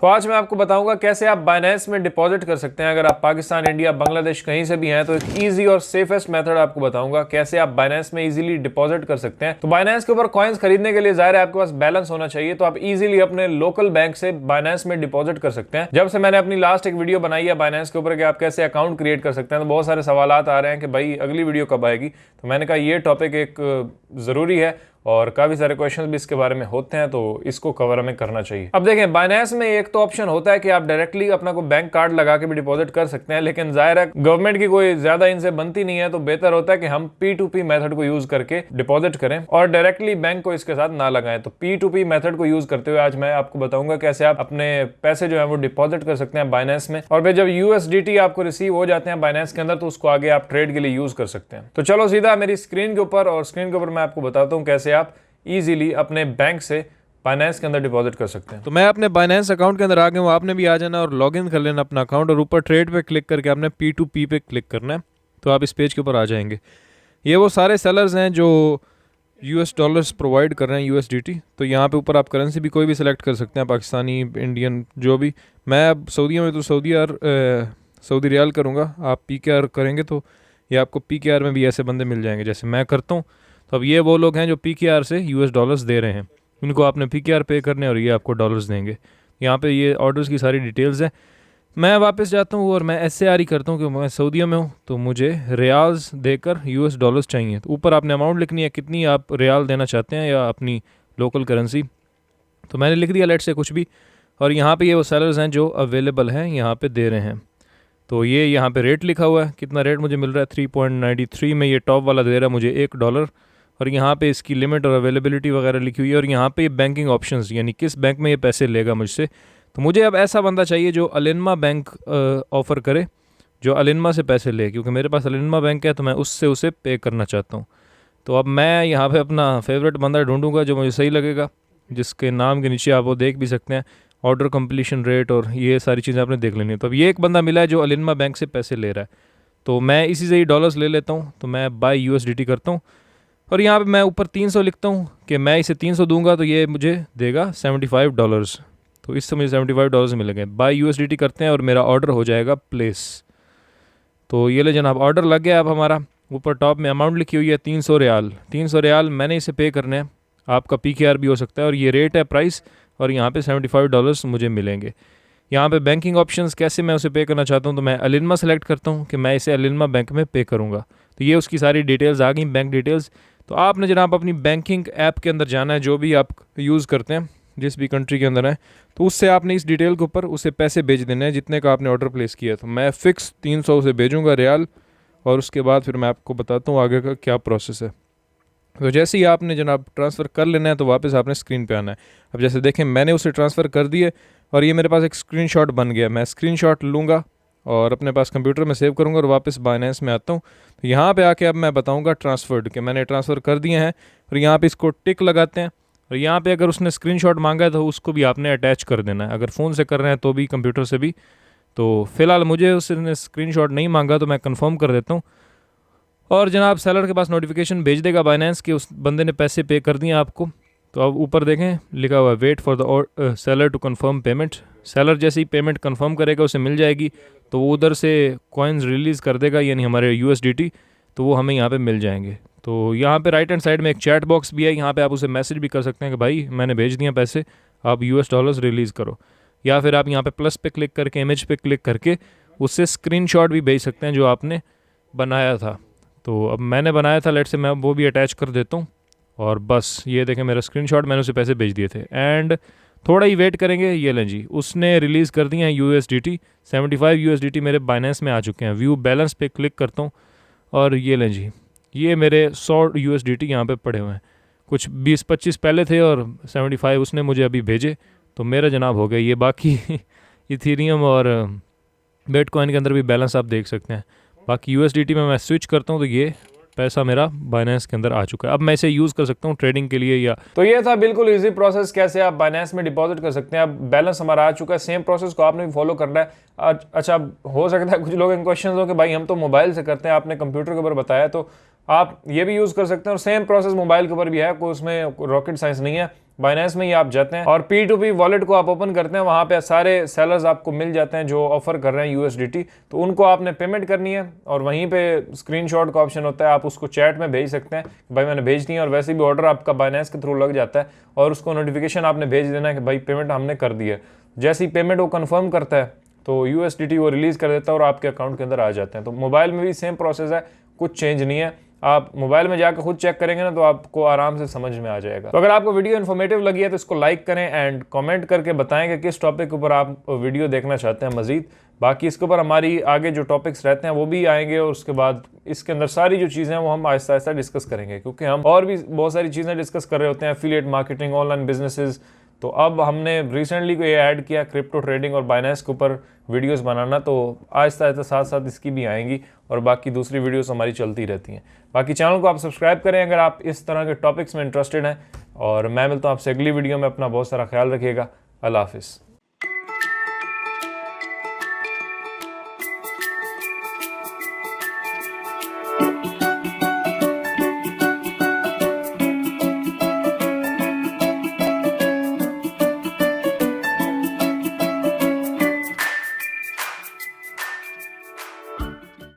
तो आज मैं आपको बताऊंगा कैसे आप बाइनेंस में डिपॉजिट कर सकते हैं। अगर आप पाकिस्तान, इंडिया, बांग्लादेश कहीं से भी हैं तो एक इजी और सेफेस्ट मेथड आपको बताऊंगा कैसे आप बाइनेंस में इजीली डिपॉजिट कर सकते हैं। तो बाइनेंस के ऊपर कॉइन्स खरीदने के लिए जाहिर है आपके पास बैलेंस होना चाहिए, तो आप इजीली अपने लोकल बैंक से बाइनेंस में डिपॉजिट कर सकते हैं। जब से मैंने अपनी लास्ट एक वीडियो बनाई है बाइनेंस के ऊपर कि आप कैसे अकाउंट क्रिएट कर सकते हैं, तो बहुत सारे सवाल आ रहे हैं कि भाई अगली वीडियो कब आएगी। तो मैंने कहा ये टॉपिक एक जरूरी है और काफी सारे क्वेश्चंस भी इसके बारे में होते हैं, तो इसको कवर हमें करना चाहिए। अब देखें, बाइनेंस में एक तो ऑप्शन होता है कि आप डायरेक्टली अपना कोई बैंक कार्ड लगा के भी डिपॉजिट कर सकते हैं, लेकिन जाहिर है गवर्नमेंट की कोई ज्यादा इनसे बनती नहीं है, तो बेहतर होता है कि हम P2P मेथड को यूज करके डिपॉजिट करें और डायरेक्टली बैंक को इसके साथ ना लगाएं। तो P2P मेथड को यूज करते हुए आज मैं आपको बताऊंगा कैसे आप अपने पैसे जो है वो डिपॉजिट कर सकते हैं बाइनेंस में, और फिर जब USDT आपको रिसीव हो जाते हैं बाइनेंस के अंदर तो उसको आगे आप ट्रेड के लिए यूज कर सकते हैं। तो चलो सीधा मेरी स्क्रीन के ऊपर, और स्क्रीन के ऊपर मैं आपको बताता हूँ कैसे आप इजीली अपने बैंक से बाइनेंस के अंदर डिपॉजिट कर सकते हैं। तो मैं अपने बाइनेंस अकाउंट के अंदर आ गया हूँ। आपने भी आ जाना और लॉगिन कर लेना अपना अकाउंट, और ऊपर ट्रेड पे क्लिक करके आपने P2P पे क्लिक करना है, तो आप इस पेज के ऊपर आ जाएंगे। ये वो सारे सेलर्स हैं जो US डॉलर्स प्रोवाइड कर रहे हैं, USDT। तो यहाँ पे ऊपर आप करेंसी भी कोई भी सिलेक्ट कर सकते हैं, पाकिस्तानी, इंडियन, जो भी। मैं अब सऊदीया में तो सऊदी रियाल करूँगा। आप PKR करेंगे तो ये आपको PKR में भी ऐसे बंदे मिल जाएंगे जैसे मैं करता हूँ। तो अब ये वो लोग हैं जो PKR से US डॉलर्स दे रहे हैं, उनको आपने PKR पे करने और ये आपको डॉलर्स देंगे। यहाँ पे ये ऑर्डर्स की सारी डिटेल्स हैं। मैं वापस जाता हूँ और मैं SAR ही करता हूँ कि मैं सऊदीया में हूँ, तो मुझे रियाल्स देकर US डॉलर्स चाहिए। तो ऊपर आपने अमाउंट लिखनी है, कितनी आप रियाल देना चाहते हैं या अपनी लोकल करेंसी। तो मैंने लिख दिया लेट से कुछ भी, और यहाँ पर ये वो सेलर्स हैं जो अवेलेबल हैं, यहाँ पर दे रहे हैं। तो ये यहाँ पे रेट लिखा हुआ है, कितना रेट मुझे मिल रहा है 3.93 में। ये टॉप वाला दे रहा है मुझे $1, और यहाँ पे इसकी लिमिट और अवेलेबिलिटी वगैरह लिखी हुई है। और यहाँ पे बैंकिंग ऑप्शंस, यानी किस बैंक में ये पैसे लेगा मुझसे। तो मुझे अब ऐसा बंदा चाहिए जो अलिनमा बैंक ऑफ़र करे, जो अलिनमा से पैसे ले, क्योंकि मेरे पास अलिनमा बैंक है तो मैं उससे उसे पे करना चाहता हूँ। तो अब मैं यहाँ पे अपना फेवरेट बंदा ढूंढूंगा जो मुझे सही लगेगा, जिसके नाम के नीचे आप वो देख भी सकते हैं ऑर्डर कंप्लीशन रेट, और ये सारी चीज़ें आपने देख लेनी है। तो अब ये एक बंदा मिला है जो अलिनमा बैंक से पैसे ले रहा है, तो मैं इसी से ही डॉलर्स ले लेता हूँ। तो मैं बाय USDT करता हूँ, और यहाँ पे मैं ऊपर 300 लिखता हूँ कि मैं इसे 300 दूंगा तो ये मुझे देगा $75। तो इससे मुझे $75 मिलेंगे। बाय USDT करते हैं और मेरा ऑर्डर हो जाएगा प्लेस। तो ये ले जनाब, ऑर्डर लग गया। अब हमारा ऊपर टॉप में अमाउंट लिखी हुई है 300 रियाल। 300 रियाल मैंने इसे पे करने हैं, आपका PKR भी हो सकता है, और ये रेट है प्राइस, और यहाँ पे $75 मुझे मिलेंगे। यहाँ पे बैंकिंग ऑप्शंस कैसे मैं उसे पे करना चाहता हूँ, तो मैं अलिनमा सेलेक्ट करता हूँ कि मैं इसे अलिनमा बैंक में पे करूँगा। तो ये उसकी सारी डिटेल्स आ गई, बैंक डिटेल्स। तो आपने जनाब अपनी बैंकिंग ऐप के अंदर जाना है, जो भी आप यूज़ करते हैं, जिस भी कंट्री के अंदर है, तो उससे आपने इस डिटेल के ऊपर उसे पैसे भेज देने हैं जितने का आपने ऑर्डर प्लेस किया। तो मैं फ़िक्स 300 से भेजूँगा रियाल, और उसके बाद फिर मैं आपको बताता हूँ आगे का क्या प्रोसेस है। तो जैसे ही आपने जनाब ट्रांसफ़र कर लेना है तो वापस आपने स्क्रीन पे आना है। अब जैसे देखें, मैंने उसे ट्रांसफ़र कर दिए और ये मेरे पास एक स्क्रीनशॉट बन गया। मैं स्क्रीनशॉट लूँगा और अपने पास कंप्यूटर में सेव करूँगा और वापस बाइनेंस में आता हूँ। तो यहाँ पे आके अब मैं बताऊँगा ट्रांसफ़र्ड कि मैंने ट्रांसफ़र कर दिए हैं, और यहाँ पे इसको टिक लगाते हैं। और यहाँ पे अगर उसने स्क्रीनशॉट मांगा है तो उसको भी आपने अटैच कर देना है, अगर फ़ोन से कर रहे हैं तो भी, कंप्यूटर से भी। तो फ़िलहाल मुझे उसने स्क्रीनशॉट नहीं मांगा तो मैं कन्फर्म कर देता हूँ, और जनाब सेलर के पास नोटिफिकेशन भेज देगा बाइनेंस के उस बंदे ने पैसे पे कर दिए आपको। तो अब ऊपर देखें लिखा हुआ है wait for the seller to confirm payment. Seller जैसे ही पेमेंट कंफर्म करेगा उसे मिल जाएगी, तो वो उधर से कॉइन्स रिलीज़ कर देगा, यानी हमारे USDT, तो वो हमें यहाँ पे मिल जाएंगे। तो यहाँ पे राइट हैंड साइड में एक चैट बॉक्स भी है, यहाँ पे आप उसे मैसेज भी कर सकते हैं कि भाई मैंने भेज दिया पैसे, आप US डॉलर्स रिलीज़ करो। या फिर आप यहाँ पे प्लस पे क्लिक करके, इमेज पे क्लिक करके उससे स्क्रीनशॉट भी भेज सकते हैं जो आपने बनाया था। तो अब मैंने बनाया था, लेट से मैं वो भी अटैच कर देता हूँ, और बस ये देखें मेरा स्क्रीनशॉट, मैंने उसे पैसे भेज दिए थे। एंड थोड़ा ही वेट करेंगे, ये लें जी, उसने रिलीज़ कर दिए हैं USDT। 75 USDT मेरे बाइनेंस में आ चुके हैं। व्यू बैलेंस पे क्लिक करता हूँ और ये लें जी, ये मेरे 100 USDT यहाँ पे पड़े हुए हैं। कुछ 20-25 पहले थे और 75 उसने मुझे अभी भेजे, तो मेरा जनाब हो गया। ये बाकी इथीरियम और बिटकॉइन के अंदर भी बैलेंस आप देख सकते हैं। बाकी USDT में मैं स्विच करता हूँ तो ये पैसा मेरा बाइनेंस के अंदर आ चुका है। अब मैं इसे यूज़ कर सकता हूँ ट्रेडिंग के लिए या। तो ये था बिल्कुल इजी प्रोसेस कैसे आप बाइनेंस में डिपॉजिट कर सकते हैं। अब बैलेंस हमारा आ चुका है, सेम प्रोसेस को आपने भी फॉलो करना है। अच्छा, हो सकता है कुछ लोग इन क्वेश्चन हो कि भाई हम तो मोबाइल से करते हैं, आपने कंप्यूटर के ऊपर बताया, तो आप ये भी यूज़ कर सकते हैं और सेम प्रोसेस मोबाइल के ऊपर भी है, कोई उसमें रॉकेट साइंस नहीं है। बाइनेंस में ही आप जाते हैं और P2P वॉलेट को आप ओपन करते हैं, वहाँ पे सारे सेलर्स आपको मिल जाते हैं जो ऑफर कर रहे हैं USDT। तो उनको आपने पेमेंट करनी है और वहीं पे स्क्रीनशॉट का ऑप्शन होता है, आप उसको चैट में भेज सकते हैं भाई मैंने भेज दी है, और वैसे भी ऑर्डर आपका बाइनेंस के थ्रू लग जाता है और उसको नोटिफिकेशन आपने भेज देना है कि भाई पेमेंट हमने कर दी है। जैसे ही पेमेंट वो कन्फर्म करता है तो USDT वो रिलीज़ कर देता है और आपके अकाउंट के अंदर आ जाते हैं। तो मोबाइल में भी सेम प्रोसेस है, कुछ चेंज नहीं है। आप मोबाइल में जाकर खुद चेक करेंगे ना तो आपको आराम से समझ में आ जाएगा। तो अगर आपको वीडियो इन्फॉर्मेटिव लगी है तो इसको लाइक करें एंड कमेंट करके बताएं कि किस टॉपिक के ऊपर आप वीडियो देखना चाहते हैं मजीद। बाकी इसके ऊपर हमारी आगे जो टॉपिक्स रहते हैं वो भी आएंगे और उसके बाद इसके अंदर सारी जो चीज़ें हैं वो हम आहिस्ता आहिस्ता डिस्कस करेंगे, क्योंकि हम और भी बहुत सारी चीज़ें डिस्कस कर रहे होते हैं, एफिलिएट मार्केटिंग, ऑनलाइन बिजनेसेस। तो अब हमने रिसेंटली को ये ऐड किया क्रिप्टो ट्रेडिंग और बाइनेंस के ऊपर वीडियोस बनाना, तो आहिस्ता आहिस्ता साथ साथ इसकी भी आएंगी और बाकी दूसरी वीडियोस हमारी चलती रहती हैं। बाकी चैनल को आप सब्सक्राइब करें अगर आप इस तरह के टॉपिक्स में इंटरेस्टेड हैं, और मैं मिलता हूँ आपसे अगली वीडियो में। अपना बहुत सारा ख्याल रखिएगा। अल्लाह हाफिज़।